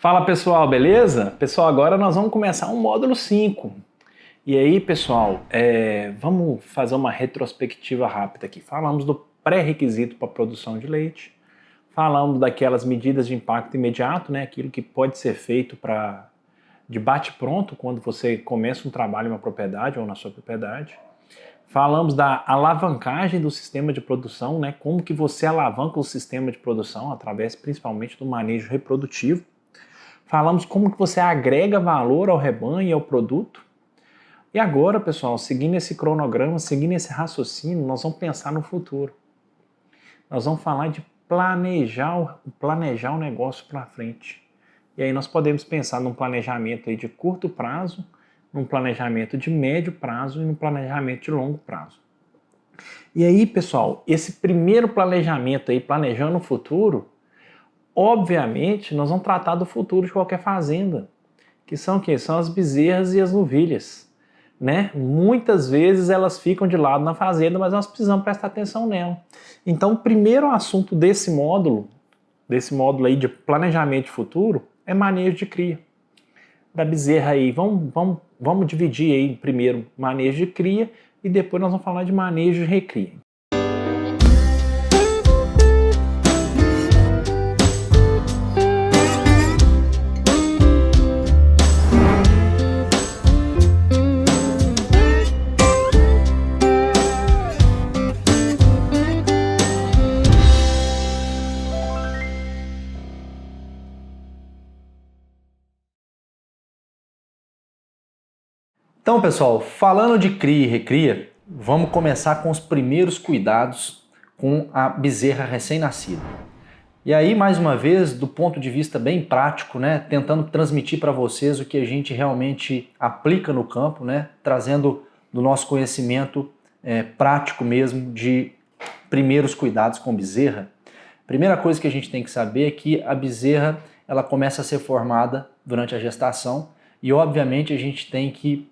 Fala pessoal, beleza? Pessoal, agora nós vamos começar um módulo 5. E aí, pessoal, vamos fazer uma retrospectiva rápida aqui. Falamos do pré-requisito para a produção de leite, falamos daquelas medidas de impacto imediato, né? Aquilo que pode ser feito de bate-pronto quando você começa um trabalho em uma propriedade ou na sua propriedade. Falamos da alavancagem do sistema de produção, né? Como que você alavanca o sistema de produção através principalmente do manejo reprodutivo. Falamos como que você agrega valor ao rebanho e ao produto. E agora, pessoal, seguindo esse cronograma, seguindo esse raciocínio, nós vamos pensar no futuro. Nós vamos falar de planejar o negócio para frente. E aí nós podemos pensar num planejamento aí de curto prazo, num planejamento de médio prazo e num planejamento de longo prazo. E aí, pessoal, esse primeiro planejamento aí, planejando o futuro, obviamente, nós vamos tratar do futuro de qualquer fazenda, que são o quê? São as bezerras e as novilhas, né? Muitas vezes elas ficam de lado na fazenda, mas nós precisamos prestar atenção nela. Então, o primeiro assunto desse módulo aí de planejamento de futuro, é manejo de cria da bezerra aí. Vamos dividir aí primeiro manejo de cria e depois nós vamos falar de manejo de recria. Então, pessoal, falando de cria e recria, vamos começar com os primeiros cuidados com a bezerra recém-nascida. E aí, mais uma vez, do ponto de vista bem prático, né, tentando transmitir para vocês o que a gente realmente aplica no campo, né, trazendo do nosso conhecimento prático mesmo de primeiros cuidados com bezerra. Primeira coisa que a gente tem que saber é que a bezerra ela começa a ser formada durante a gestação e, obviamente, a gente tem que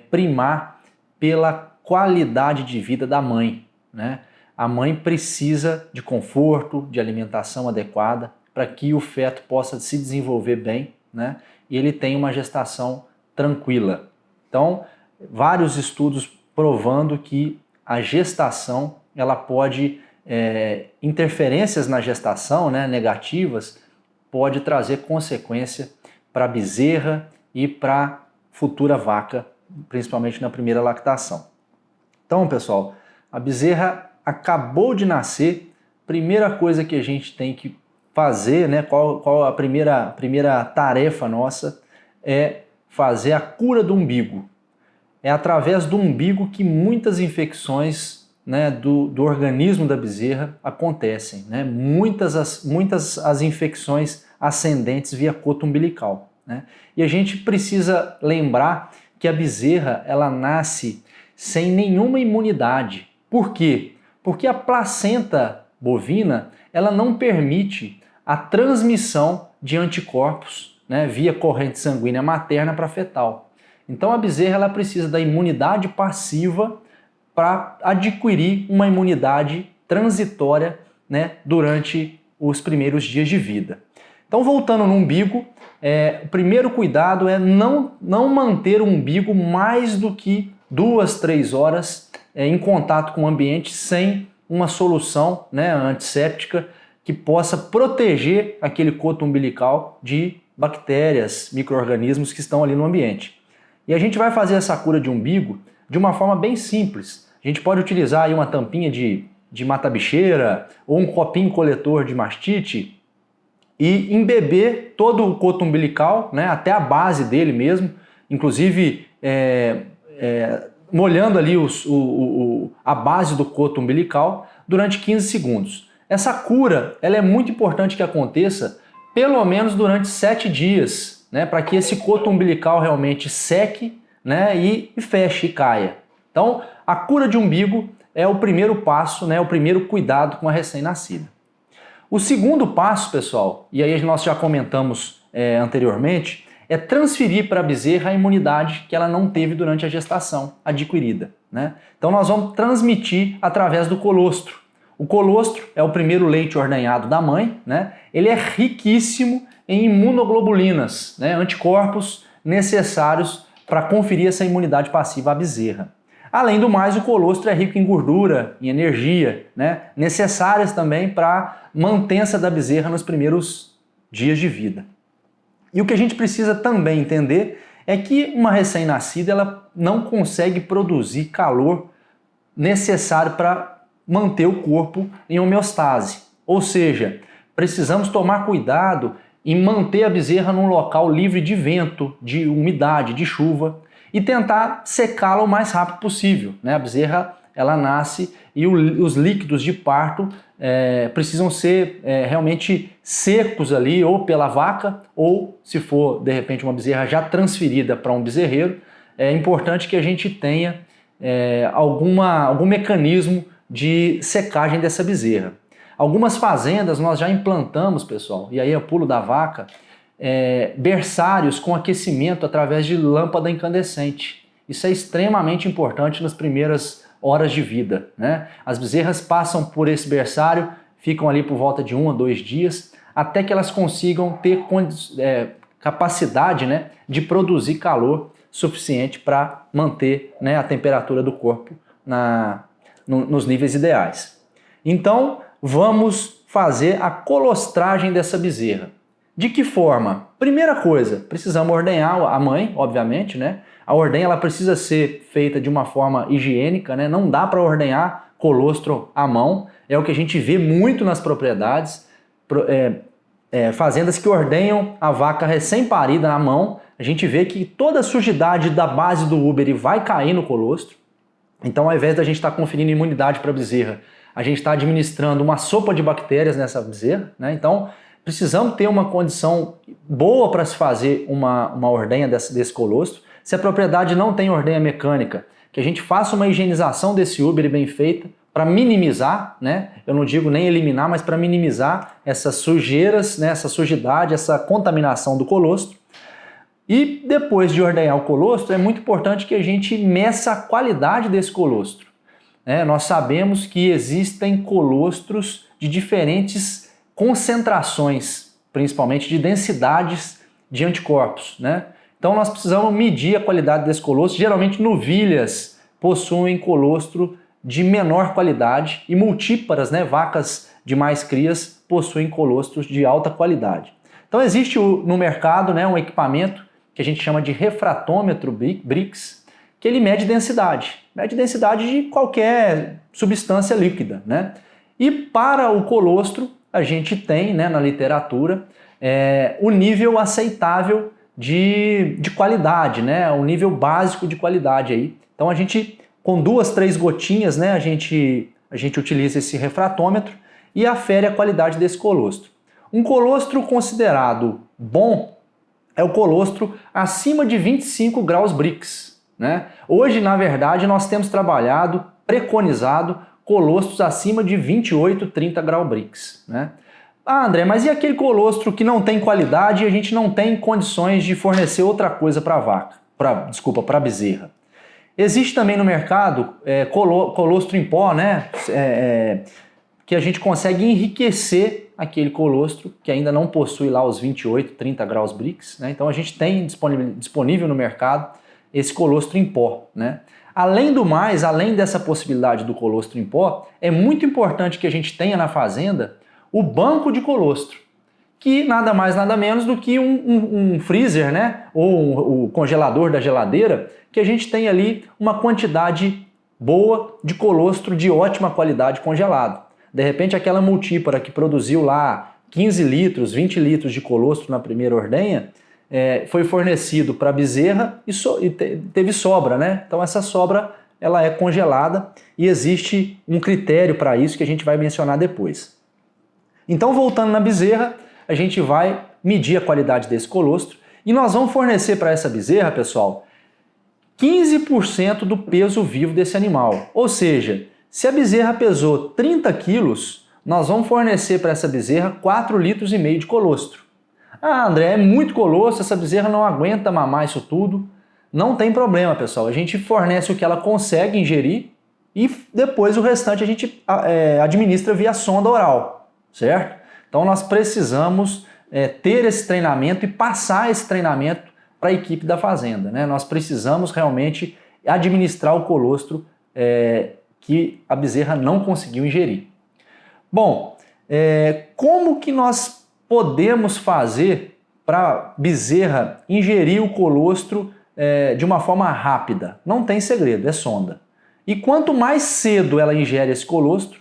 primar pela qualidade de vida da mãe, né? A mãe precisa de conforto, de alimentação adequada para que o feto possa se desenvolver bem, né? E ele tenha uma gestação tranquila. Então, vários estudos provando que a gestação ela pode interferências na gestação, né, negativas, pode trazer consequência para a bezerra e para a futura vaca, principalmente na primeira lactação. Então, pessoal, a bezerra acabou de nascer, primeira coisa que a gente tem que fazer, né, qual a primeira tarefa nossa é fazer a cura do umbigo. É através do umbigo que muitas infecções, né, do organismo da bezerra acontecem, né? Muitas as infecções ascendentes via coto umbilical, né? E a gente precisa lembrar que a bezerra ela nasce sem nenhuma imunidade. Por quê? Porque a placenta bovina ela não permite a transmissão de anticorpos, né, via corrente sanguínea materna para fetal. Então a bezerra ela precisa da imunidade passiva para adquirir uma imunidade transitória, né, durante os primeiros dias de vida. Então, voltando no umbigo, o primeiro cuidado é não manter o umbigo mais do que 2, 3 horas em contato com o ambiente sem uma solução, né, antisséptica que possa proteger aquele coto umbilical de bactérias, micro-organismos que estão ali no ambiente. E a gente vai fazer essa cura de umbigo de uma forma bem simples. A gente pode utilizar aí uma tampinha de mata-bicheira ou um copinho coletor de mastite e embeber todo o coto umbilical, né, até a base dele mesmo, inclusive molhando ali a base do coto umbilical durante 15 segundos. Essa cura ela é muito importante que aconteça pelo menos durante 7 dias, né, para que esse coto umbilical realmente seque, né, e feche e caia. Então, a cura de umbigo é o primeiro passo, né, o primeiro cuidado com a recém-nascida. O segundo passo, pessoal, e aí nós já comentamos anteriormente, é transferir para a bezerra a imunidade que ela não teve durante a gestação adquirida, né? Então nós vamos transmitir através do colostro. O colostro é o primeiro leite ordenhado da mãe, né? Ele é riquíssimo em imunoglobulinas, né, anticorpos necessários para conferir essa imunidade passiva à bezerra. Além do mais, o colostro é rico em gordura, em energia, né, necessárias também para a mantença da bezerra nos primeiros dias de vida. E o que a gente precisa também entender é que uma recém-nascida ela não consegue produzir calor necessário para manter o corpo em homeostase. Ou seja, precisamos tomar cuidado em manter a bezerra num local livre de vento, de umidade, de chuva e tentar secá-la o mais rápido possível, né? A bezerra ela nasce e os líquidos de parto precisam ser realmente secos ali, ou pela vaca, ou se for de repente uma bezerra já transferida para um bezerreiro, é importante que a gente tenha algum mecanismo de secagem dessa bezerra. Algumas fazendas nós já implantamos, pessoal, e aí eu pulo da vaca, berçários com aquecimento através de lâmpada incandescente. Isso é extremamente importante nas primeiras horas de vida, né? As bezerras passam por esse berçário, ficam ali por volta de 1 a 2 dias, até que elas consigam ter capacidade, né, de produzir calor suficiente para manter, né, a temperatura do corpo nos níveis ideais. Então, vamos fazer a colostragem dessa bezerra. De que forma? Primeira coisa, precisamos ordenhar a mãe, obviamente, né? A ordenha ela precisa ser feita de uma forma higiênica, né? Não dá para ordenhar colostro à mão. É o que a gente vê muito nas propriedades, fazendas que ordenham a vaca recém-parida à mão. A gente vê que toda a sujidade da base do úbere vai cair no colostro. Então, ao invés da gente estar conferindo imunidade para a bezerra, a gente está administrando uma sopa de bactérias nessa bezerra, né? Então, precisamos ter uma condição boa para se fazer uma ordenha desse colostro. Se a propriedade não tem ordenha mecânica, que a gente faça uma higienização desse úbere bem feita para minimizar, né? Eu não digo nem eliminar, mas para minimizar essas sujeiras, né? Essa sujidade, essa contaminação do colostro. E depois de ordenhar o colostro, é muito importante que a gente meça a qualidade desse colostro. Nós sabemos que existem colostros de diferentes concentrações, principalmente de densidades de anticorpos, né? Então nós precisamos medir a qualidade desse colostro. Geralmente novilhas possuem colostro de menor qualidade e multíparas, né, vacas de mais crias possuem colostros de alta qualidade. Então existe no mercado, né, um equipamento que a gente chama de refratômetro Brix, que ele mede densidade de qualquer substância líquida, né? E para o colostro a gente tem, né, na literatura o nível aceitável de qualidade, né? O nível básico de qualidade aí. Então a gente, com 2, 3 gotinhas, né, a gente utiliza esse refratômetro e afere a qualidade desse colostro. Um colostro considerado bom é o colostro acima de 25 graus Brix, né? Hoje, na verdade, nós temos preconizado colostros acima de 28, 30 graus Brix, né? Ah, André, mas e aquele colostro que não tem qualidade e a gente não tem condições de fornecer outra coisa para a vaca, para a bezerra? Existe também no mercado colostro em pó, né? Que a gente consegue enriquecer aquele colostro que ainda não possui lá os 28, 30 graus Brix, né? Então a gente tem disponível no mercado esse colostro em pó, né? Além do mais, além dessa possibilidade do colostro em pó, é muito importante que a gente tenha na fazenda o banco de colostro, que nada mais nada menos do que um freezer, né? Ou o congelador da geladeira, que a gente tem ali uma quantidade boa de colostro de ótima qualidade congelado. De repente aquela multípara que produziu lá 15 litros, 20 litros de colostro na primeira ordenha, foi fornecido para a bezerra e teve sobra, né? Então essa sobra ela é congelada e existe um critério para isso que a gente vai mencionar depois. Então, voltando na bezerra, a gente vai medir a qualidade desse colostro e nós vamos fornecer para essa bezerra, pessoal, 15% do peso vivo desse animal. Ou seja, se a bezerra pesou 30 quilos, nós vamos fornecer para essa bezerra 4,5 litros de colostro. Ah, André, é muito colostro, essa bezerra não aguenta mamar isso tudo. Não tem problema, pessoal. A gente fornece o que ela consegue ingerir e depois o restante a gente administra via sonda oral, certo? Então nós precisamos ter esse treinamento e passar esse treinamento para a equipe da fazenda, né? Nós precisamos realmente administrar o colostro que a bezerra não conseguiu ingerir. Bom, como que nós podemos fazer para a bezerra ingerir o colostro de uma forma rápida? Não tem segredo, é sonda. E quanto mais cedo ela ingere esse colostro,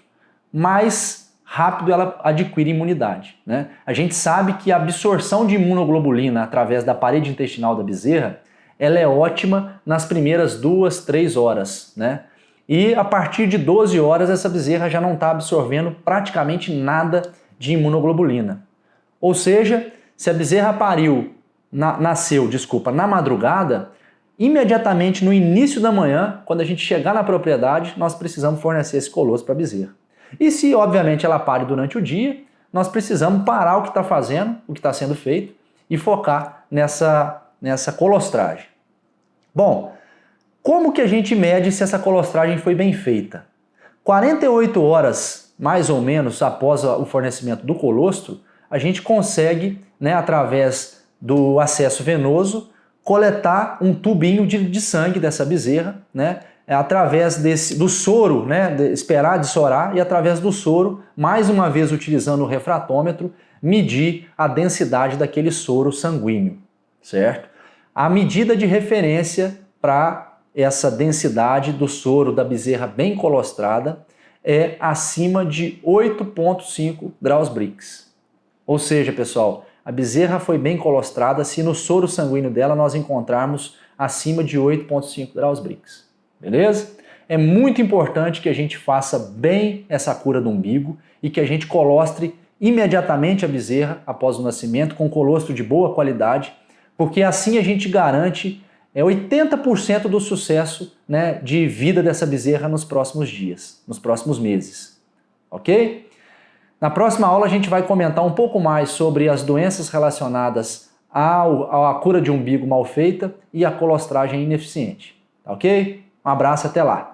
mais rápido ela adquire imunidade, né? A gente sabe que a absorção de imunoglobulina através da parede intestinal da bezerra, ela é ótima nas primeiras 2, 3 horas, né? E a partir de 12 horas essa bezerra já não está absorvendo praticamente nada de imunoglobulina. Ou seja, se a bezerra nasceu na madrugada, imediatamente no início da manhã, quando a gente chegar na propriedade, nós precisamos fornecer esse colostro para a bezerra. E se, obviamente, ela pare durante o dia, nós precisamos parar o que está fazendo, o que está sendo feito, e focar nessa colostragem. Bom, como que a gente mede se essa colostragem foi bem feita? 48 horas, mais ou menos, após o fornecimento do colostro, a gente consegue, né, através do acesso venoso, coletar um tubinho de sangue dessa bezerra, né, através do soro, né, esperar dessorar e através do soro, mais uma vez utilizando o refratômetro, medir a densidade daquele soro sanguíneo, certo? A medida de referência para essa densidade do soro da bezerra bem colostrada é acima de 8,5 graus Brix. Ou seja, pessoal, a bezerra foi bem colostrada se no soro sanguíneo dela nós encontrarmos acima de 8,5 graus Brix. Beleza? É muito importante que a gente faça bem essa cura do umbigo e que a gente colostre imediatamente a bezerra após o nascimento com colostro de boa qualidade, porque assim a gente garante 80% do sucesso, né, de vida dessa bezerra nos próximos dias, nos próximos meses. Ok? Na próxima aula a gente vai comentar um pouco mais sobre as doenças relacionadas à cura de umbigo mal feita e à colostragem ineficiente. Ok? Um abraço, até lá!